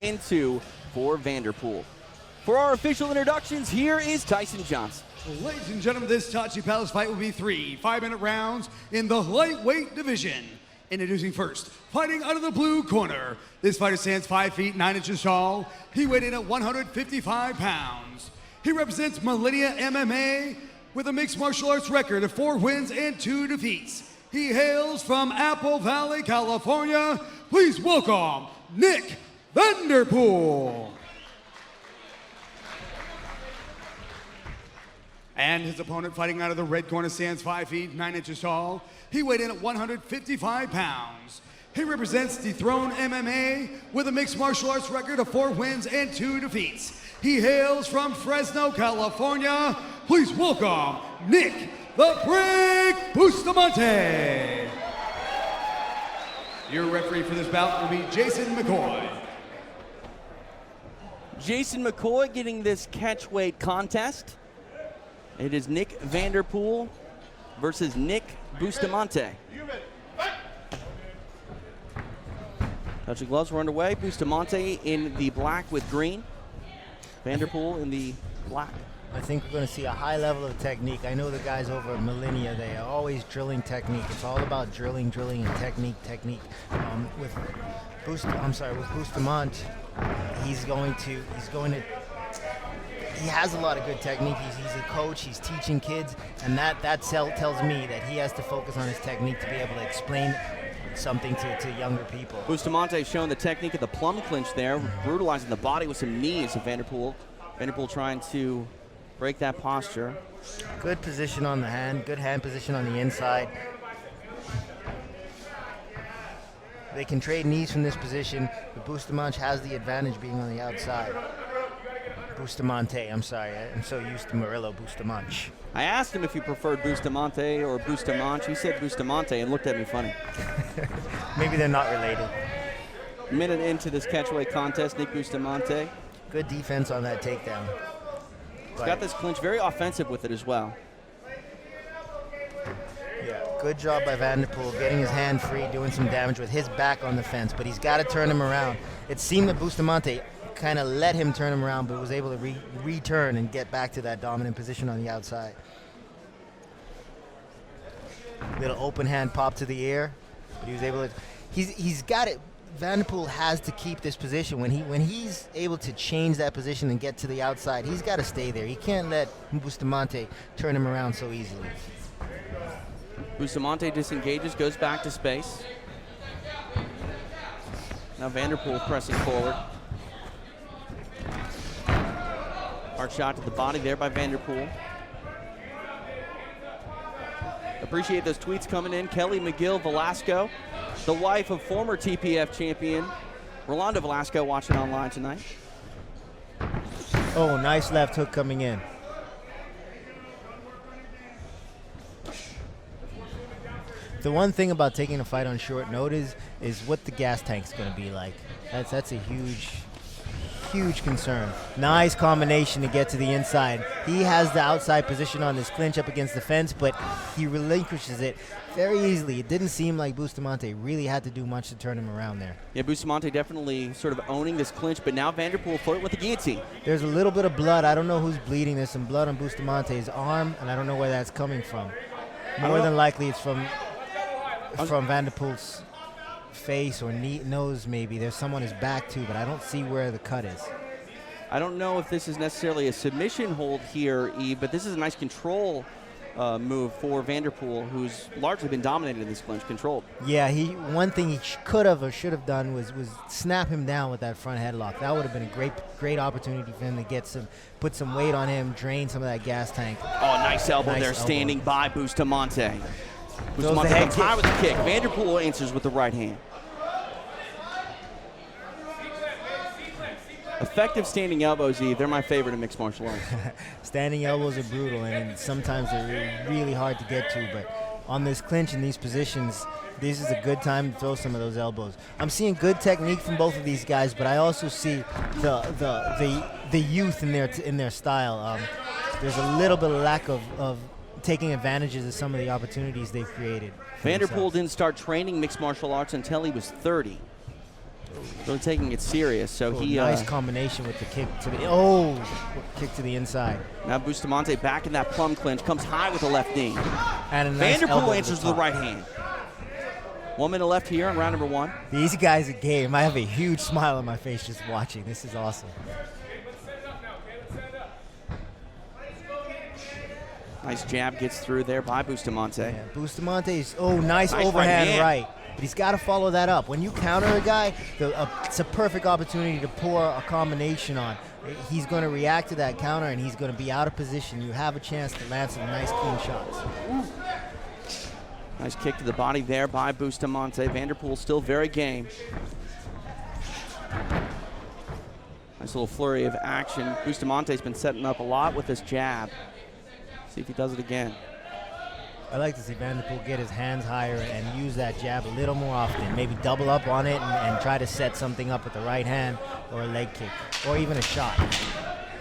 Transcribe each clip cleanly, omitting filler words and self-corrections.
and 2 for Vanderpool. For our official introductions, here is Tyson Johnson. Ladies and gentlemen, this Tachi Palace fight will be 3 5-minute rounds in the lightweight division. Introducing first, fighting out of the blue corner. This fighter stands 5 feet 9 inches tall. He weighed in at 155 pounds. He represents Millennia MMA with a mixed martial arts record of 4 wins and 2 defeats. He hails from Apple Valley, California. Please welcome Nick Vanderpool. And his opponent fighting out of the red corner stands 5 feet 9 inches tall. He weighed in at 155 pounds. He represents Dethroned MMA with a mixed martial arts record of 4 wins and 2 defeats. He hails from Fresno, California. Please welcome Nick the Brick Bustamante. Your referee for this bout will be Jason McCoy. Jason McCoy getting this catchweight contest. It is Nick Vanderpool versus Nick Bustamante. Touch of gloves were underway. Bustamante in the black with green. Vanderpool in the black. I think we're going to see a high level of technique. I know the guys over at Millennia, they are always drilling technique. It's all about drilling, and technique. With Bustamante, he has a lot of good technique. He's a coach, he's teaching kids, and that tells me that he has to focus on his technique to be able to explain something to younger people. Bustamante showing the technique of the plum clinch there, brutalizing the body with some knees of Vanderpool. Vanderpool trying to break that posture. Good position on the hand, good hand position on the inside. They can trade knees from this position, but Bustamante has the advantage being on the outside. Bustamante, I'm sorry, I'm so used to Murillo Bustamante. I asked him if he preferred Bustamante or Bustamante. He said Bustamante and looked at me funny. Maybe they're not related. Minute into this catchweight contest, Nick Bustamante. Good defense on that takedown. He's got this clinch, very offensive with it as well. Yeah, good job by Vanderpool getting his hand free, doing some damage with his back on the fence, but he's got to turn him around. It seemed that Bustamante kind of let him turn him around, but was able to return and get back to that dominant position on the outside. Little open hand pop to the ear, but he was able to. He's got it. Vanderpool has to keep this position. When he's able to change that position and get to the outside, he's got to stay there. He can't let Bustamante turn him around so easily. Bustamante disengages, goes back to space. Now Vanderpool pressing forward. Hard shot to the body there by Vanderpool. Appreciate those tweets coming in. Kelly McGill Velasco, the wife of former TPF champion Rolando Velasco, watching online tonight. Oh, nice left hook coming in. The one thing about taking a fight on short notice is what the gas tank's going to be like. That's a huge concern. Nice combination to get to the inside. He has the outside position on this clinch up against the fence, but he relinquishes it very easily. It didn't seem like Bustamante really had to do much to turn him around there. Yeah, Bustamante definitely sort of owning this clinch, but now Vanderpool flirting with the guillotine. There's a little bit of blood. I don't know who's bleeding. There's some blood on Bustamante's arm, and I don't know where that's coming from. More than likely it's from Vanderpool's face or nose maybe. There's some on his back too, but I don't see where the cut is. I don't know if this is necessarily a submission hold here, Eve, but this is a nice control move for Vanderpool, who's largely been dominated in this clinch, controlled. Yeah, one thing he could have or should have done was snap him down with that front headlock. That would have been a great opportunity for him to put some weight on him, drain some of that gas tank. Oh, nice elbow there, standing by Bustamante. Bustamante comes high with the kick. Vanderpool answers with the right hand. Effective standing elbows, Eve. They're my favorite in mixed martial arts. Standing elbows are brutal, and sometimes they're really hard to get to. But on this clinch in these positions, this is a good time to throw some of those elbows. I'm seeing good technique from both of these guys, but I also see the youth in their style. There's a little bit of lack of taking advantages of some of the opportunities they've created. Vanderpool didn't start training mixed martial arts until he was 30. really taking it serious. So nice combination with the kick to the kick to the inside. Now Bustamante back in that plum clinch, comes high with the left knee. And a nice Vanderpool answers with the right hand. 1 minute left here on round number 1. These guys are game. I have a huge smile on my face just watching. This is awesome. Nice jab gets through there by Bustamante. Yeah, Bustamante's nice overhand right. But he's got to follow that up. When you counter a guy, it's a perfect opportunity to pour a combination on. He's going to react to that counter, and he's going to be out of position. You have a chance to land some nice, clean shots. Nice kick to the body there by Bustamante. Vanderpool still very game. Nice little flurry of action. Bustamante's been setting up a lot with this jab. See if he does it again. I like to see Vanderpool get his hands higher and use that jab a little more often. Maybe double up on it and try to set something up with the right hand or a leg kick or even a shot.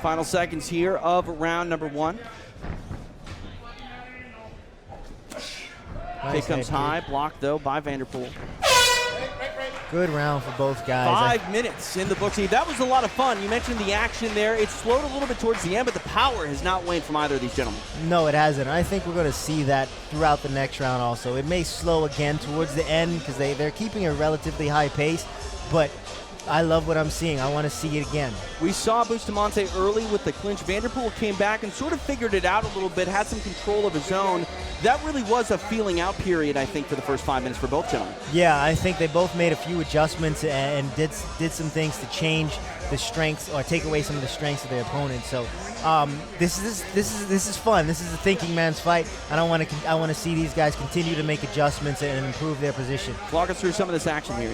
Final seconds here of round number 1. Nice kick comes high, blocked though by Vanderpool. Good round for both guys. 5 minutes in the books. That was a lot of fun. You mentioned the action there. It slowed a little bit towards the end, but the power has not waned from either of these gentlemen. No, it hasn't. I think we're going to see that throughout the next round also. It may slow again towards the end because they're keeping a relatively high pace, but I love what I'm seeing. I want to see it again. We saw Bustamante early with the clinch. Vanderpool came back and sort of figured it out a little bit, had some control of his own. That really was a feeling out period, I think, for the first 5 minutes for both gentlemen. Yeah, I think they both made a few adjustments and did some things to change the strengths or take away some of the strengths of their opponent. So this is fun. This is a thinking man's fight, and I want to see these guys continue to make adjustments and improve their position. Walk us through some of this action here.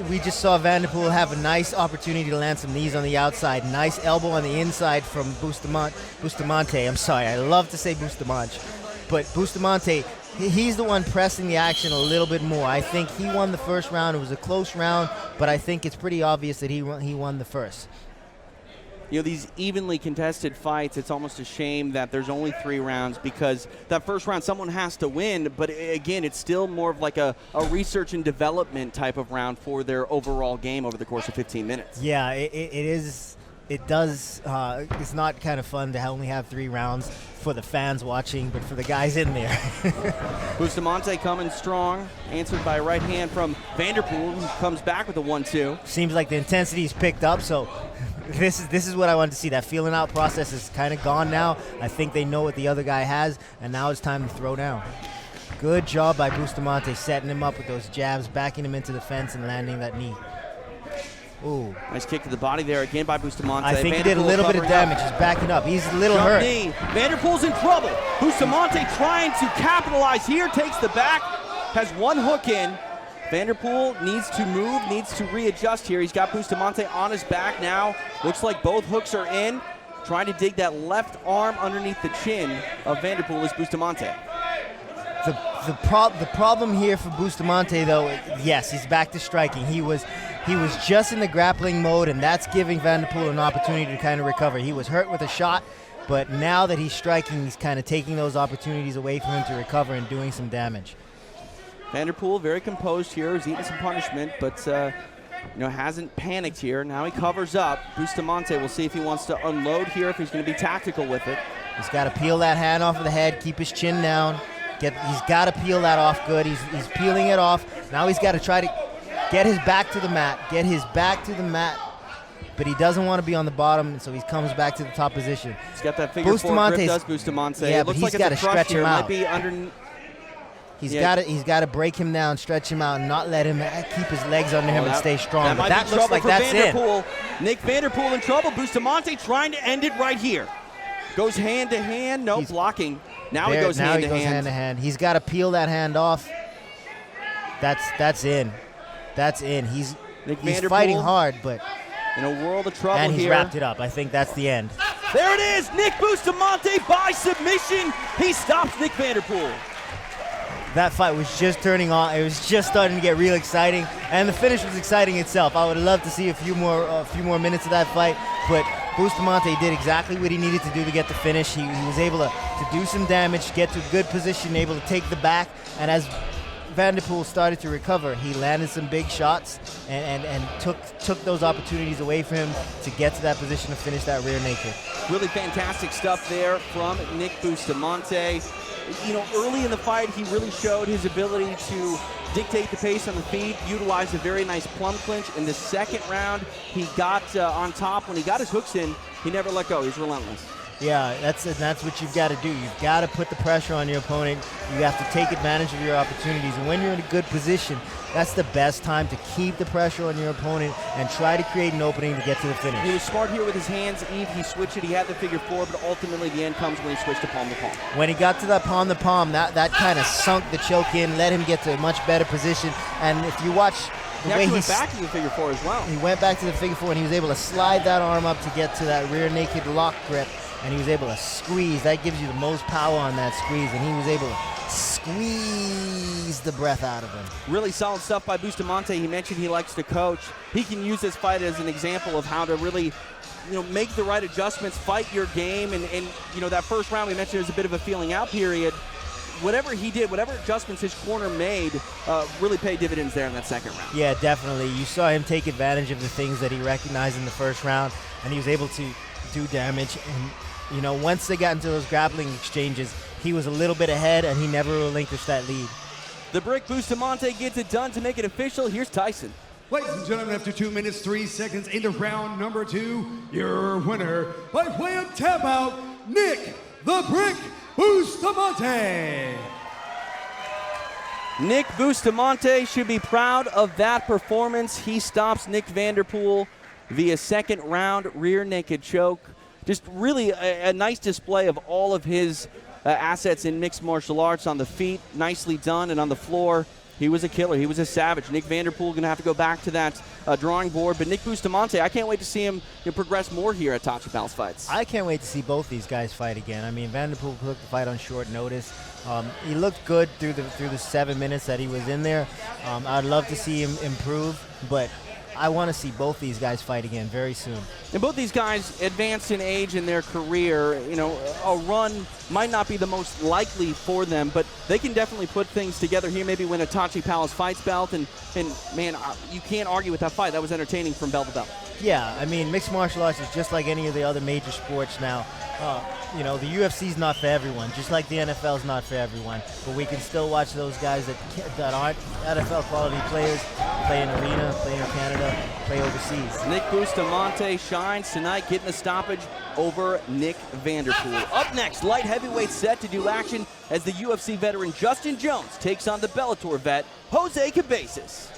We just saw Vanderpool have a nice opportunity to land some knees on the outside. Nice elbow on the inside from Bustamante. I'm sorry, I love to say Bustamante. But Bustamante, he's the one pressing the action a little bit more. I think he won the first round. It was a close round, but I think it's pretty obvious that he won the first. You know, these evenly contested fights, it's almost a shame that there's only 3 rounds because that first round someone has to win, but again, it's still more of like a research and development type of round for their overall game over the course of 15 minutes. Yeah, it is. It does. It's not kind of fun to only have 3 rounds for the fans watching, but for the guys in there. Bustamante coming strong, answered by a right hand from Vanderpool, who comes back with a 1-2. Seems like the intensity's picked up, so this is what I want to see. That feeling out process is kind of gone now. I think they know what the other guy has, and now it's time to throw down. Good job by Bustamante setting him up with those jabs, backing him into the fence and landing that knee. Ooh. Nice kick to the body there again by Bustamante. I think he did a little bit of damage. He's backing up. He's a little hurt. Knee. Vanderpool's in trouble. Bustamante trying to capitalize here, takes the back, has one hook in. Vanderpool needs to move, needs to readjust here. He's got Bustamante on his back now. Looks like both hooks are in. Trying to dig that left arm underneath the chin of Vanderpool is Bustamante. The problem here for Bustamante, though, yes, he's back to striking. He was just in the grappling mode, and that's giving Vanderpool an opportunity to kind of recover. He was hurt with a shot, but now that he's striking, he's kind of taking those opportunities away from him to recover and doing some damage. Vanderpool very composed here. He's eating some punishment, but hasn't panicked here. Now he covers up. Bustamante, we'll see if he wants to unload here, if he's going to be tactical with it. He's got to peel that hand off of the head, keep his chin down. He's got to peel that off good. He's peeling it off. Now he's got to try to get his back to the mat. But he doesn't want to be on the bottom, so he comes back to the top position. He's got that figure four grip, does Bustamante. Yeah, it looks but he's like got to it's a stretch him out. Might be under. He's got to break him down, stretch him out, and not let him keep his legs under him and stay strong. That looks like that's Vanderpool. Nick Vanderpool in trouble. Bustamante trying to end it right here. Goes hand to hand. No blocking. Now he goes hand to hand. He's got to peel that hand off. That's in. That's in. He's fighting hard, but in a world of trouble here. And he's wrapped it up. I think that's the end. There it is. Nick Bustamante by submission. He stops Nick Vanderpool. That fight was just turning on. It was just starting to get real exciting, and the finish was exciting itself. I would love to see a few more minutes of that fight, but Bustamante did exactly what he needed to do to get the finish. He was able to do some damage, get to a good position, able to take the back, and as Vanderpool started to recover, he landed some big shots and took those opportunities away from him to get to that position to finish that rear naked. Really fantastic stuff there from Nick Bustamante. You know, early in the fight, he really showed his ability to dictate the pace on the feet, utilized a very nice plum clinch. In the second round, he got on top. When he got his hooks in, he never let go. He's relentless. Yeah, that's what you've got to do. You've got to put the pressure on your opponent. You have to take advantage of your opportunities. And when you're in a good position, that's the best time to keep the pressure on your opponent and try to create an opening to get to the finish. He was smart here with his hands, Eve. He switched it. He had the figure four, but ultimately the end comes when he switched to palm to palm. When he got to that palm to palm, that kind of sunk the choke in, let him get to a much better position. And if you watch the way he went back to the figure four as well. He went back to the figure four, and he was able to slide that arm up to get to that rear naked lock grip. And he was able to squeeze. That gives you the most power on that squeeze. And he was able to squeeze the breath out of him. Really solid stuff by Bustamante. He mentioned he likes to coach. He can use this fight as an example of how to really, make the right adjustments, fight your game. And that first round we mentioned was a bit of a feeling out period. Whatever he did, whatever adjustments his corner made, really paid dividends there in that second round. Yeah, definitely. You saw him take advantage of the things that he recognized in the first round, and he was able to do damage. And once they got into those grappling exchanges, he was a little bit ahead, and he never relinquished that lead. The Brick Bustamante gets it done to make it official. Here's Tyson. Ladies and gentlemen, after 2 minutes, 3 seconds into round number 2, your winner by way of tap out, Nick the Brick Bustamante. Nick Bustamante should be proud of that performance. He stops Nick Vanderpool via second round rear naked choke. Just really a nice display of all of his assets in mixed martial arts. On the feet, nicely done, and on the floor, he was a killer. He was a savage. Nick Vanderpool going to have to go back to that drawing board. But Nick Bustamante, I can't wait to see him progress more here at Tachi Palace Fights. I can't wait to see both these guys fight again. I mean, Vanderpool took the fight on short notice. He looked good through the 7 minutes that he was in there. I'd love to see him improve, but I want to see both these guys fight again very soon. And both these guys advance in age in their career. A run might not be the most likely for them, but they can definitely put things together here, maybe win a Tachi Palace Fights belt. And man, you can't argue with that fight. That was entertaining from bell to bell. Yeah, I mean, mixed martial arts is just like any of the other major sports now. The UFC's not for everyone, just like the NFL's not for everyone. But we can still watch those guys that aren't NFL quality players play in arena, play in Canada, play overseas. Nick Bustamante shines tonight, getting a stoppage over Nick Vanderpool. Up next, light heavyweight set to do action as the UFC veteran Justin Jones takes on the Bellator vet Jose Cabezas.